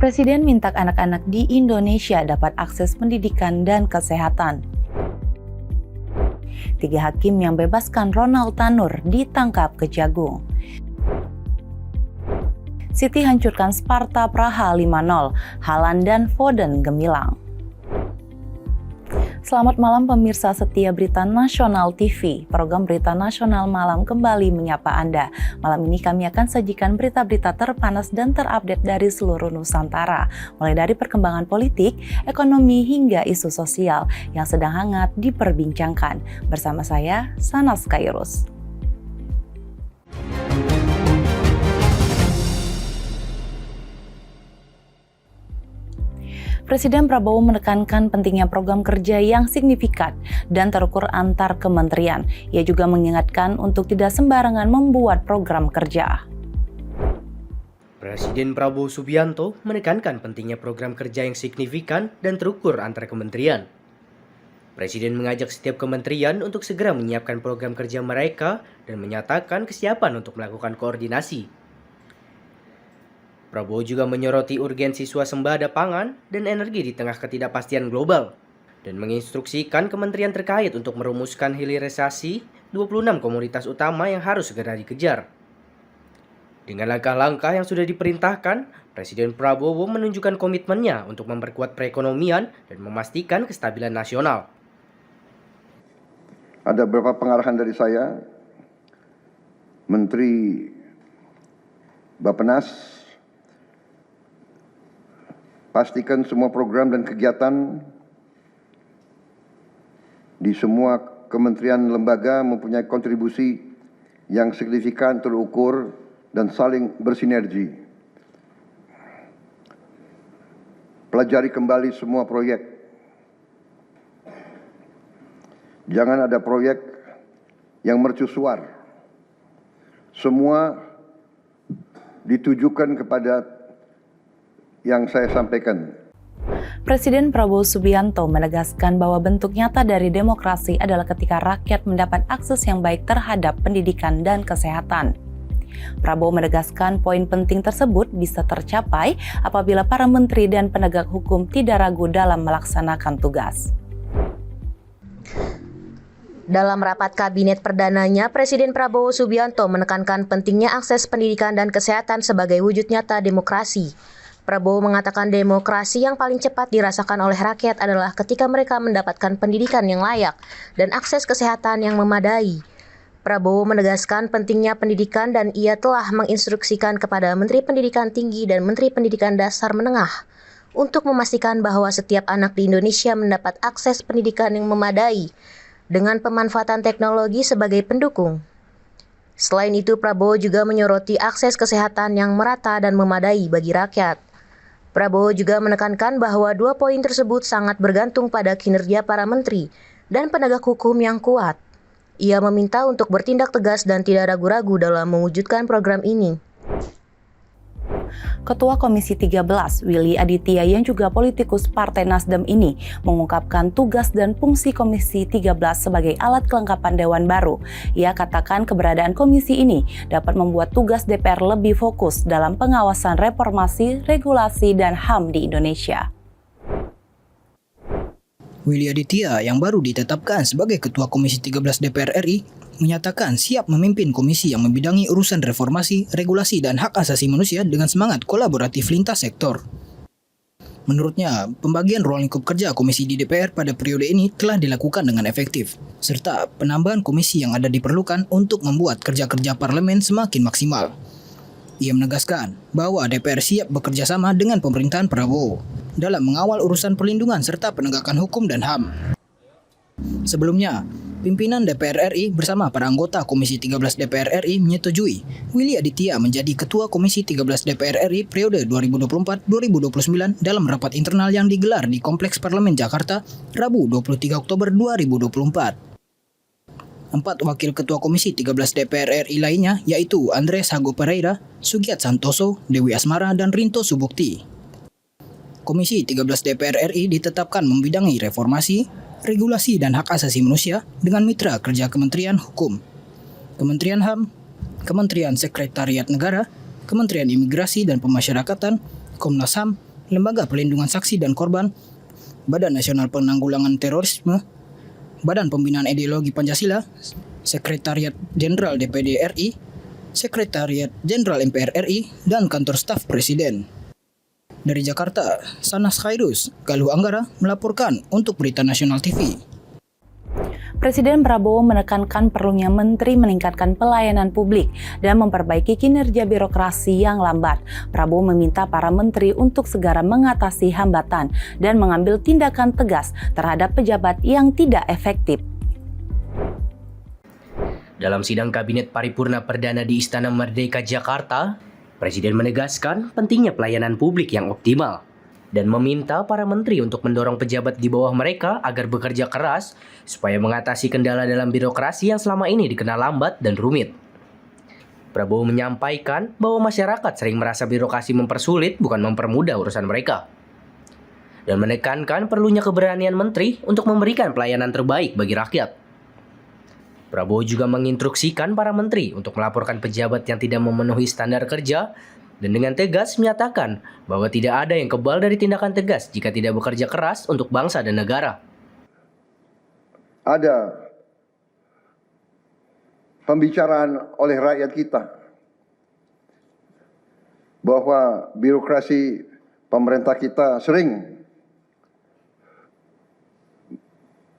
Presiden minta anak-anak di Indonesia dapat akses pendidikan dan kesehatan. 3 hakim yang bebaskan Ronald Tanur ditangkap Kejagung. City hancurkan Sparta Praha 5-0, Haaland dan Foden gemilang. Selamat malam pemirsa setia Berita Nasional TV. Program Berita Nasional Malam kembali menyapa Anda. Malam ini kami akan sajikan berita-berita terpanas dan terupdate dari seluruh Nusantara. Mulai dari perkembangan politik, ekonomi hingga isu sosial yang sedang hangat diperbincangkan. Bersama saya, Sanas Kairus. Presiden Prabowo menekankan pentingnya program kerja yang signifikan dan terukur antar kementerian. Ia juga mengingatkan untuk tidak sembarangan membuat program kerja. Presiden Prabowo Subianto menekankan pentingnya program kerja yang signifikan dan terukur antar kementerian. Presiden mengajak setiap kementerian untuk segera menyiapkan program kerja mereka dan menyatakan kesiapan untuk melakukan koordinasi. Prabowo juga menyoroti urgensi swasembada pangan dan energi di tengah ketidakpastian global dan menginstruksikan kementerian terkait untuk merumuskan hilirisasi 26 komoditas utama yang harus segera dikejar. Dengan langkah-langkah yang sudah diperintahkan, Presiden Prabowo menunjukkan komitmennya untuk memperkuat perekonomian dan memastikan kestabilan nasional. Ada beberapa pengarahan dari saya, Menteri Bappenas, pastikan semua program dan kegiatan di semua kementerian lembaga mempunyai kontribusi yang signifikan, terukur, dan saling bersinergi. Pelajari kembali semua proyek. Jangan ada proyek yang mercusuar. Semua ditujukan kepada yang saya sampaikan. Presiden Prabowo Subianto menegaskan bahwa bentuk nyata dari demokrasi adalah ketika rakyat mendapat akses yang baik terhadap pendidikan dan kesehatan. Prabowo menegaskan poin penting tersebut bisa tercapai apabila para menteri dan penegak hukum tidak ragu dalam melaksanakan tugas. Dalam rapat kabinet perdananya, Presiden Prabowo Subianto menekankan pentingnya akses pendidikan dan kesehatan sebagai wujud nyata demokrasi. Prabowo mengatakan demokrasi yang paling cepat dirasakan oleh rakyat adalah ketika mereka mendapatkan pendidikan yang layak dan akses kesehatan yang memadai. Prabowo menegaskan pentingnya pendidikan dan ia telah menginstruksikan kepada Menteri Pendidikan Tinggi dan Menteri Pendidikan Dasar Menengah untuk memastikan bahwa setiap anak di Indonesia mendapat akses pendidikan yang memadai dengan pemanfaatan teknologi sebagai pendukung. Selain itu, Prabowo juga menyoroti akses kesehatan yang merata dan memadai bagi rakyat. Prabowo juga menekankan bahwa 2 poin tersebut sangat bergantung pada kinerja para menteri dan penegak hukum yang kuat. Ia meminta untuk bertindak tegas dan tidak ragu-ragu dalam mewujudkan program ini. Ketua Komisi 13, Willy Aditya yang juga politikus Partai Nasdem ini mengungkapkan tugas dan fungsi Komisi 13 sebagai alat kelengkapan Dewan baru. Ia katakan keberadaan komisi ini dapat membuat tugas DPR lebih fokus dalam pengawasan reformasi, regulasi, dan HAM di Indonesia. Willy Aditya yang baru ditetapkan sebagai Ketua Komisi 13 DPR RI menyatakan siap memimpin komisi yang membidangi urusan reformasi, regulasi, dan hak asasi manusia dengan semangat kolaboratif lintas sektor. Menurutnya, pembagian ruang lingkup kerja komisi di DPR pada periode ini telah dilakukan dengan efektif, serta penambahan komisi yang ada diperlukan untuk membuat kerja-kerja parlemen semakin maksimal. Ia menegaskan bahwa DPR siap bekerja sama dengan pemerintahan Prabowo dalam mengawal urusan perlindungan serta penegakan hukum dan HAM. Sebelumnya, pimpinan DPR RI bersama para anggota Komisi 13 DPR RI menyetujui Willy Aditya menjadi Ketua Komisi 13 DPR RI periode 2024-2029 dalam rapat internal yang digelar di Kompleks Parlemen Jakarta, Rabu 23 Oktober 2024. 4 wakil Ketua Komisi 13 DPR RI lainnya yaitu Andres Hago Pereira, Sugiat Santoso, Dewi Asmara, dan Rinto Subukti. Komisi 13 DPR RI ditetapkan membidangi reformasi, regulasi, dan hak asasi manusia dengan mitra kerja Kementerian Hukum, Kementerian HAM, Kementerian Sekretariat Negara, Kementerian Imigrasi dan Pemasyarakatan, Komnas HAM, Lembaga Pelindungan Saksi dan Korban, Badan Nasional Penanggulangan Terorisme, Badan Pembinaan Ideologi Pancasila, Sekretariat Jenderal DPD RI, Sekretariat Jenderal MPR RI, dan Kantor Staf Presiden. Dari Jakarta, Sanas Khairus, Galuh Anggara melaporkan untuk Berita Nasional TV. Presiden Prabowo menekankan perlunya menteri meningkatkan pelayanan publik dan memperbaiki kinerja birokrasi yang lambat. Prabowo meminta para menteri untuk segera mengatasi hambatan dan mengambil tindakan tegas terhadap pejabat yang tidak efektif. Dalam sidang Kabinet Paripurna Perdana di Istana Merdeka, Jakarta, Presiden menegaskan pentingnya pelayanan publik yang optimal dan meminta para menteri untuk mendorong pejabat di bawah mereka agar bekerja keras supaya mengatasi kendala dalam birokrasi yang selama ini dikenal lambat dan rumit. Prabowo menyampaikan bahwa masyarakat sering merasa birokrasi mempersulit bukan mempermudah urusan mereka. Dan menekankan perlunya keberanian menteri untuk memberikan pelayanan terbaik bagi rakyat. Prabowo juga menginstruksikan para menteri untuk melaporkan pejabat yang tidak memenuhi standar kerja dan dengan tegas menyatakan bahwa tidak ada yang kebal dari tindakan tegas jika tidak bekerja keras untuk bangsa dan negara. Ada pembicaraan oleh rakyat kita bahwa birokrasi pemerintah kita sering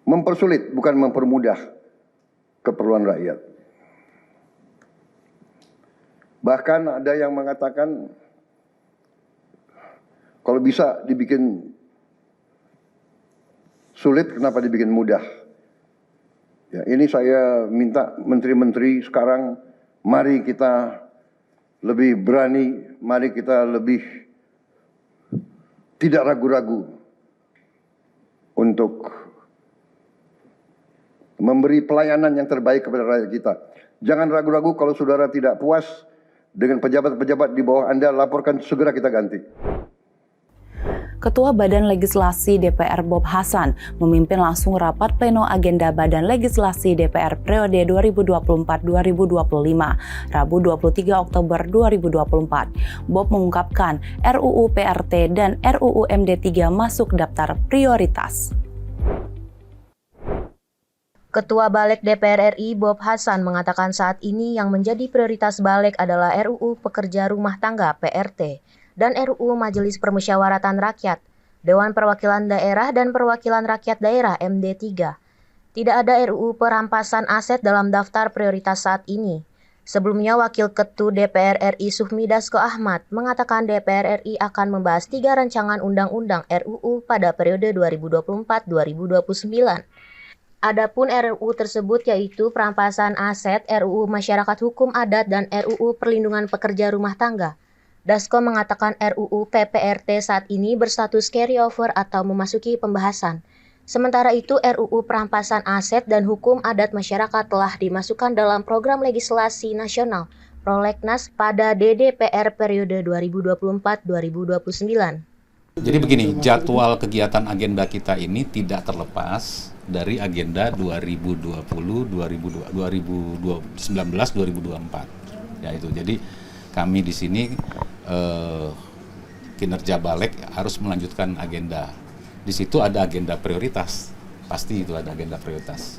mempersulit bukan mempermudah keperluan rakyat. Bahkan ada yang mengatakan kalau bisa dibikin sulit, kenapa dibikin mudah? Ya, ini saya minta menteri-menteri sekarang, mari kita lebih berani, mari kita lebih tidak ragu-ragu untuk memberi pelayanan yang terbaik kepada rakyat kita. Jangan ragu-ragu kalau saudara tidak puas dengan pejabat-pejabat di bawah Anda, laporkan, segera kita ganti. Ketua Badan Legislasi DPR Bob Hasan memimpin langsung rapat pleno agenda Badan Legislasi DPR periode 2024-2025, Rabu 23 Oktober 2024. Bob mengungkapkan RUU PRT dan RUU MD3 masuk daftar prioritas. Ketua Balik DPR RI Bob Hasan mengatakan saat ini yang menjadi prioritas Balik adalah RUU Pekerja Rumah Tangga PRT dan RUU Majelis Permusyawaratan Rakyat, Dewan Perwakilan Daerah dan Perwakilan Rakyat Daerah MD3. Tidak ada RUU perampasan aset dalam daftar prioritas saat ini. Sebelumnya Wakil Ketua DPR RI Sufmi Dasko Ahmad mengatakan DPR RI akan membahas 3 rancangan undang-undang RUU pada periode 2024-2029. Adapun RUU tersebut yaitu perampasan aset, RUU Masyarakat Hukum Adat, dan RUU Perlindungan Pekerja Rumah Tangga. Dasko mengatakan RUU PPRT saat ini berstatus carryover atau memasuki pembahasan. Sementara itu RUU Perampasan Aset dan Hukum Adat Masyarakat telah dimasukkan dalam Program Legislasi Nasional Prolegnas pada DDPR periode 2024-2029. Jadi begini, jadwal kegiatan agenda kita ini tidak terlepas dari agenda 2020-2024. Ya itu. Jadi kami di sini kinerja Balik harus melanjutkan agenda. Di situ ada agenda prioritas. Pasti itu ada agenda prioritas.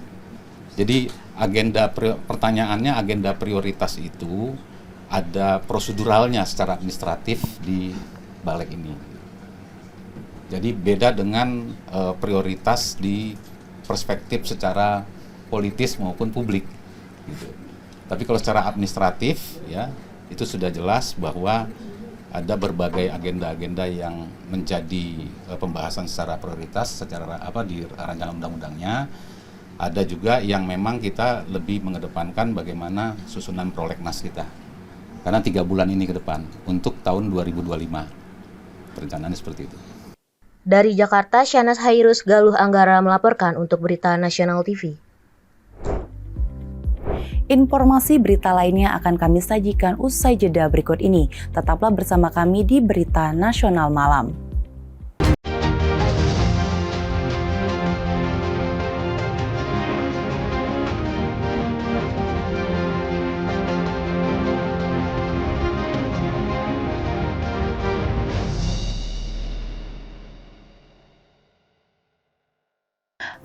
Jadi pertanyaannya agenda prioritas itu ada proseduralnya secara administratif di Balik ini. Jadi beda dengan prioritas di perspektif secara politis maupun publik, gitu. Tapi kalau secara administratif, ya itu sudah jelas bahwa ada berbagai agenda-agenda yang menjadi pembahasan secara prioritas, secara di rancangan undang-undangnya. Ada juga yang memang kita lebih mengedepankan bagaimana susunan prolegnas kita, karena 3 bulan ini ke depan untuk tahun 2025 perencanaannya seperti itu. Dari Jakarta, Sanas Khairus, Galuh Anggara melaporkan untuk Berita Nasional TV. Informasi berita lainnya akan kami sajikan usai jeda berikut ini. Tetaplah bersama kami di Berita Nasional Malam.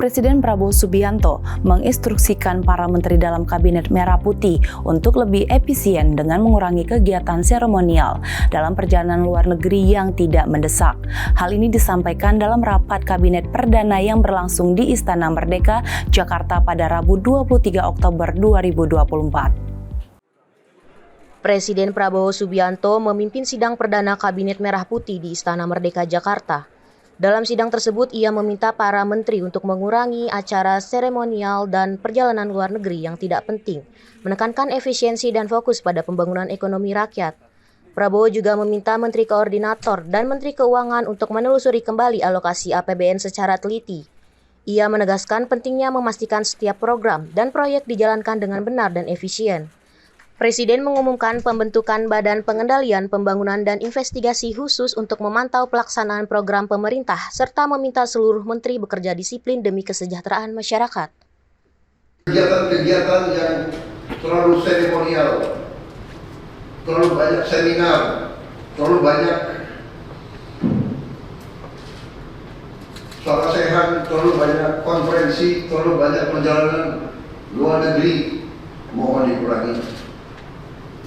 Presiden Prabowo Subianto menginstruksikan para menteri dalam Kabinet Merah Putih untuk lebih efisien dengan mengurangi kegiatan seremonial dalam perjalanan luar negeri yang tidak mendesak. Hal ini disampaikan dalam rapat Kabinet Perdana yang berlangsung di Istana Merdeka, Jakarta pada Rabu 23 Oktober 2024. Presiden Prabowo Subianto memimpin sidang perdana Kabinet Merah Putih di Istana Merdeka, Jakarta. Dalam sidang tersebut, ia meminta para menteri untuk mengurangi acara seremonial dan perjalanan luar negeri yang tidak penting, menekankan efisiensi dan fokus pada pembangunan ekonomi rakyat. Prabowo juga meminta Menteri Koordinator dan Menteri Keuangan untuk menelusuri kembali alokasi APBN secara teliti. Ia menegaskan pentingnya memastikan setiap program dan proyek dijalankan dengan benar dan efisien. Presiden mengumumkan pembentukan Badan Pengendalian Pembangunan dan Investigasi khusus untuk memantau pelaksanaan program pemerintah serta meminta seluruh menteri bekerja disiplin demi kesejahteraan masyarakat. Kegiatan-kegiatan yang terlalu seremonial, terlalu banyak seminar, terlalu banyak sarana, terlalu banyak konferensi, terlalu banyak perjalanan luar negeri, mohon dikurangi.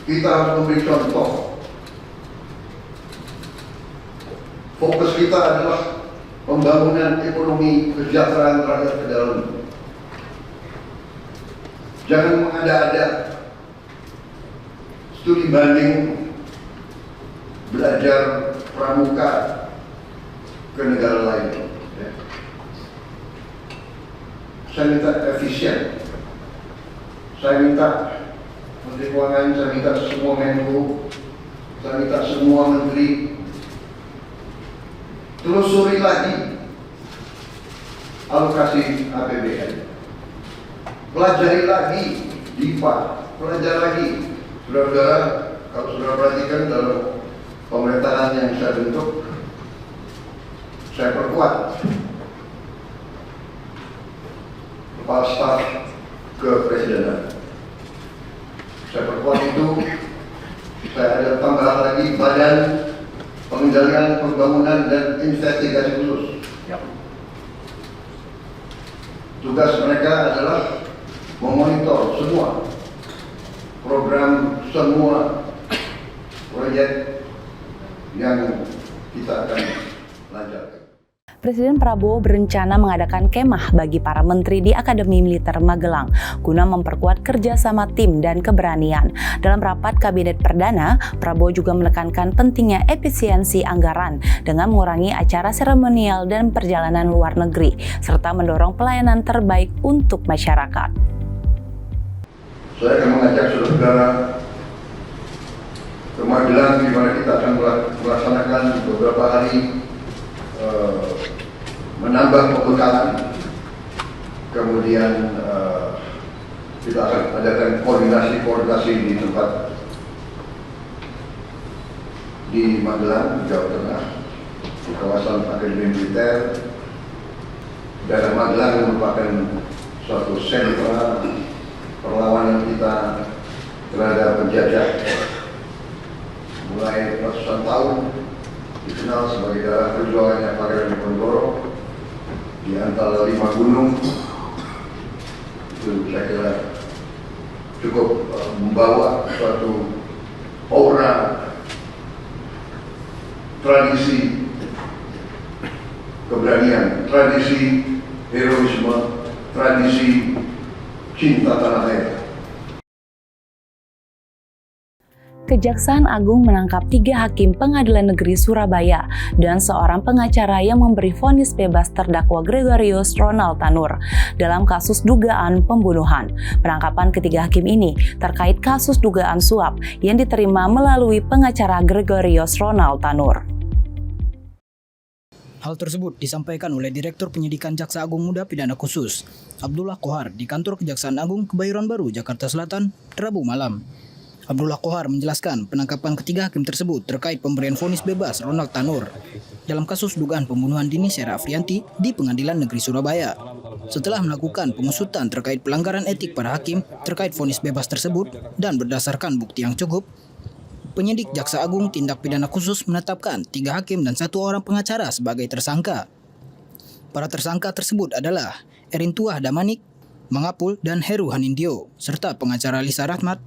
Kita harus memberi contoh. Fokus kita adalah pembangunan ekonomi kesejahteraan rakyat ke dalam. Jangan mengada-ada studi banding belajar pramuka ke negara lain. Saya minta efisien. Saya minta Menteri Keuangan, saya minta semua Menko, saya minta semua menteri telusuri lagi alokasi APBN, pelajari lagi DIPA, pelajari lagi. Saudara-saudara, kalau saudara perhatikan dalam pemerintahan yang saya bentuk, saya perkuat kepala staf kepresidenan. Saya perkuat itu, saya ada tambahan lagi Badan Pengendalian Pembangunan dan Investigasi khusus. Tugas mereka adalah memonitor semua program, semua proyek yang kita akan lancarkan. Presiden Prabowo berencana mengadakan kemah bagi para menteri di Akademi Militer Magelang guna memperkuat kerjasama tim dan keberanian. Dalam rapat Kabinet Perdana, Prabowo juga menekankan pentingnya efisiensi anggaran dengan mengurangi acara seremonial dan perjalanan luar negeri, serta mendorong pelayanan terbaik untuk masyarakat. Saya akan mengajak saudara-saudara ke Magelang, di mana kita akan melaksanakan beberapa hari menambah pembekalan, kemudian kita akan adakan koordinasi di tempat di Magelang, Jawa Tengah, di kawasan Akademi Militer. Daerah Magelang merupakan suatu sentra perlawanan kita terhadap penjajah mulai ratusan tahun. Dikenal sebagai daerah perjuangannya Pangeran Diponegoro di antara 5 gunung. Itu saya kira cukup membawa suatu aura tradisi keberanian, tradisi heroisme, tradisi cinta tanah air. Kejaksaan Agung menangkap 3 hakim Pengadilan Negeri Surabaya dan seorang pengacara yang memberi vonis bebas terdakwa Gregorius Ronald Tanur dalam kasus dugaan pembunuhan. Penangkapan ketiga hakim ini terkait kasus dugaan suap yang diterima melalui pengacara Gregorius Ronald Tanur. Hal tersebut disampaikan oleh Direktur Penyidikan Jaksa Agung Muda Pidana Khusus, Abdullah Kohar, di kantor Kejaksaan Agung Kebayoran Baru, Jakarta Selatan, Rabu malam. Abdullah Kohar menjelaskan penangkapan ketiga hakim tersebut terkait pemberian vonis bebas Ronald Tanur dalam kasus dugaan pembunuhan Dini Sera Afrianti di Pengadilan Negeri Surabaya. Setelah melakukan pengusutan terkait pelanggaran etik para hakim terkait vonis bebas tersebut dan berdasarkan bukti yang cukup, penyidik Jaksa Agung Tindak Pidana Khusus menetapkan 3 hakim dan 1 orang pengacara sebagai tersangka. Para tersangka tersebut adalah Erintuah Damanik, Mangapul, dan Heru Hanindyo, serta pengacara Lisa Rahmat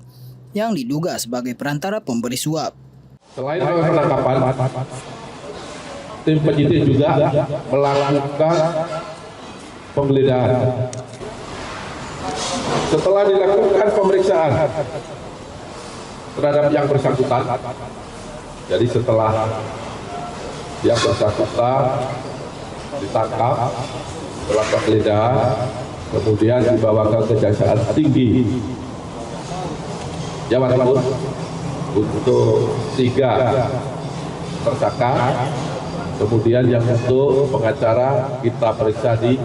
yang diduga sebagai perantara pemberi suap. Selain penangkapan, tim penyidik juga melakukan penggeledahan. Setelah dilakukan pemeriksaan terhadap yang bersangkutan, jadi setelah yang bersangkutan ditangkap, setelah penggeledahan, kemudian dibawa ke Kejaksaan Tinggi Jawa Timur untuk 3 tersangka, kemudian yang untuk pengacara kita periksa di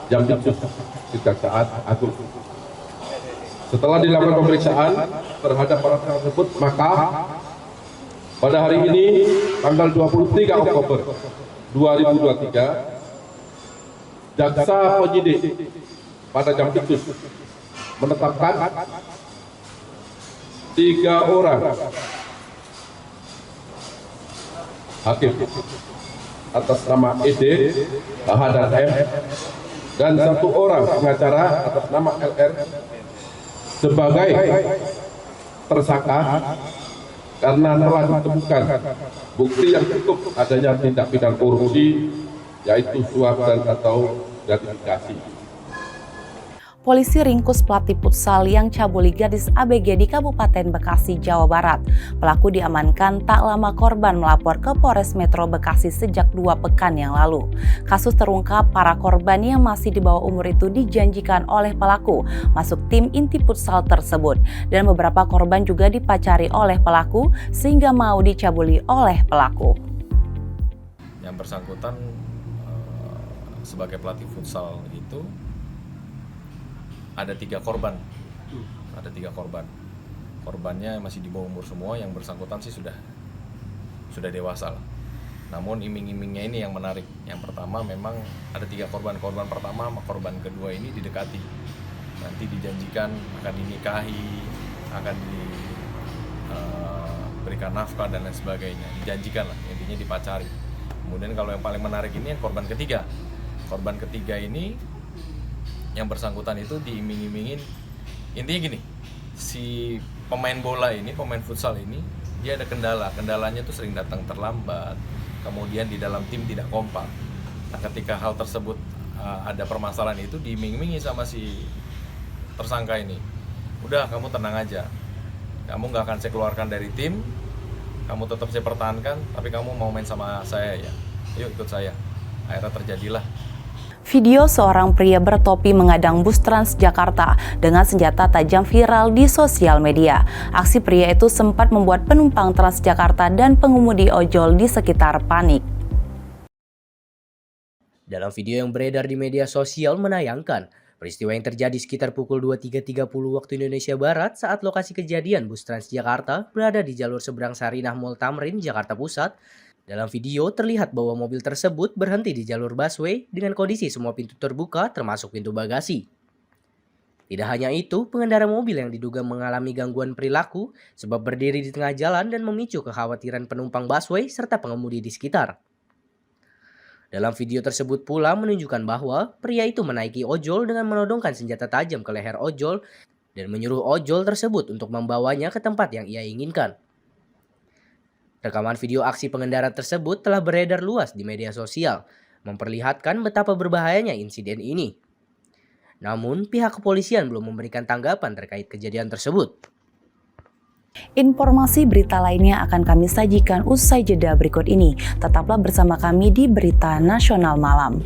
Jamditsus Kejaksaan Agung. Setelah dilakukan pemeriksaan terhadap para tersebut, maka pada hari ini tanggal 23 Oktober 2023, jaksa penyidik pada Jamditsus menetapkan 3 orang hakim atas nama ED, H dan M, dan 1 orang pengacara atas nama LR sebagai tersangka karena telah ditemukan bukti yang cukup adanya tindak pidana korupsi, yaitu suap dan atau gratifikasi. Polisi ringkus pelatih futsal yang cabuli gadis ABG di Kabupaten Bekasi, Jawa Barat. Pelaku diamankan tak lama korban melapor ke Polres Metro Bekasi sejak 2 pekan yang lalu. Kasus terungkap, para korban yang masih di bawah umur itu dijanjikan oleh pelaku masuk tim inti futsal tersebut. Dan beberapa korban juga dipacari oleh pelaku sehingga mau dicabuli oleh pelaku. Yang bersangkutan sebagai pelatih futsal itu ada 3 korban, korbannya masih di bawah umur semua, yang bersangkutan sih sudah dewasa lah. Namun iming-imingnya ini yang menarik. Yang pertama memang ada 3 korban pertama sama korban kedua ini didekati, nanti dijanjikan akan dinikahi, akan diberikan nafkah dan lain sebagainya, dijanjikan lah, intinya dipacari. Kemudian kalau yang paling menarik ini yang korban ketiga ini yang bersangkutan itu diiming-imingin. Intinya gini, si pemain futsal ini dia ada kendalanya tuh sering datang terlambat, kemudian di dalam tim tidak kompak. Nah, ketika hal tersebut ada permasalahan itu diiming-imingi sama si tersangka ini, udah kamu tenang aja, kamu nggak akan saya keluarkan dari tim, kamu tetap saya pertahankan, tapi kamu mau main sama saya ya, yuk ikut saya. Akhirnya terjadilah. Video seorang pria bertopi mengadang bus Transjakarta dengan senjata tajam viral di sosial media. Aksi pria itu sempat membuat penumpang Transjakarta dan pengemudi ojol di sekitar panik. Dalam video yang beredar di media sosial menayangkan peristiwa yang terjadi sekitar pukul 23.30 waktu Indonesia Barat saat lokasi kejadian bus Transjakarta berada di jalur seberang Sarinah Mall Tamrin, Jakarta Pusat. Dalam video terlihat bahwa mobil tersebut berhenti di jalur busway dengan kondisi semua pintu terbuka termasuk pintu bagasi. Tidak hanya itu, pengendara mobil yang diduga mengalami gangguan perilaku sebab berdiri di tengah jalan dan memicu kekhawatiran penumpang busway serta pengemudi di sekitar. Dalam video tersebut pula menunjukkan bahwa pria itu menaiki ojol dengan menodongkan senjata tajam ke leher ojol dan menyuruh ojol tersebut untuk membawanya ke tempat yang ia inginkan. Rekaman video aksi pengendara tersebut telah beredar luas di media sosial, memperlihatkan betapa berbahayanya insiden ini. Namun, pihak kepolisian belum memberikan tanggapan terkait kejadian tersebut. Informasi berita lainnya akan kami sajikan usai jeda berikut ini. Tetaplah bersama kami di Berita Nasional Malam.